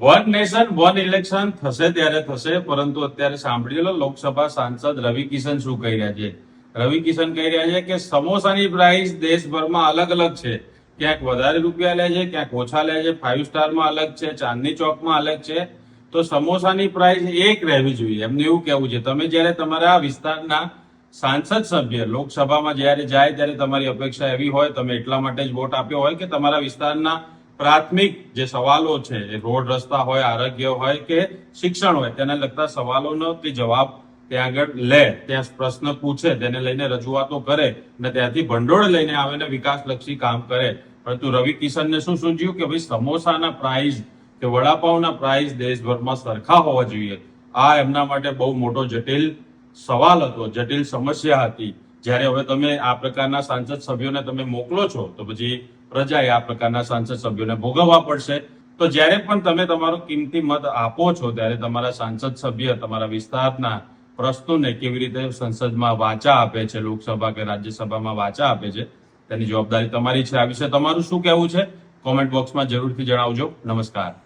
One nation one election થશે ત્યારે થશે, પરંતુ અત્યારે સાંભળી લો લોકસભા સાંસદ રવિ કિશન શું કહી રહ્યા છે. રવિ કિશન કહી રહ્યા છે કે સમોસાની પ્રાઇસ દેશભરમાં અલગ અલગ છે. ક્યાંક વધારે રૂપિયા લે છે, ક્યાંક ઓછા લે છે. 5 સ્ટારમાં અલગ છે, ચાંદની ચોકમાં અલગ છે. તો સમોસાની પ્રાઇસ એક રહેવી જોઈએ, એમને એવું કહેવું છે. તમે જયારે તમારા વિસ્તારના સાંસદ સભ્ય લોકસભામાં જયારે જાય ત્યારે તમારી અપેક્ષા એવી હોય, તમે એટલા માટે જ વોટ આપ્યો હોય કે તમારા વિસ્તારના પ્રાથમિક જે સવાલો છે, એ રોડ રસ્તા હોય, આરોગ્ય હોય કે શિક્ષણ હોય, તેને લગતા સવાલોનો તે જવાબ ત્યાં આગળ લે, ત્યાં પ્રશ્ન પૂછે, તેને લઈને રજૂઆતો કરે અને ત્યાંથી ભંડોળ લઈને આવે ને વિકાસલક્ષી કામ કરે. પરંતુ રવિ કિશનને શું સૂચ્યું કે ભાઈ સમોસાના પ્રાઇસ કે વડાપાવના પ્રાઇસ દેશભરમાં સરખા હોવા જોઈએ. આ એમના માટે બહુ મોટો જટિલ સવાલ હતો, જટિલ સમસ્યા હતી. જ્યારે હવે તમે આ પ્રકારના સાંસદ સભ્યોને તમે મોકલો છો તો પછી પ્રજાએ આ પ્રકારના સાંસદ સભ્યોને ભોગવવા પડશે. તો જ્યારે પણ તમે તમારો કિંમતી મત આપો છો ત્યારે તમારા સાંસદ સભ્ય તમારા વિસ્તારના પ્રશ્નોને કેવી રીતે સંસદમાં વાચા આપે છે, લોકસભા કે રાજ્યસભામાં વાચા આપે છે, તેની જવાબદારી તમારી છે. આ વિશે તમારું શું કહેવું છે? કોમેન્ટ બોક્સમાં જરૂરથી જણાવજો. નમસ્કાર.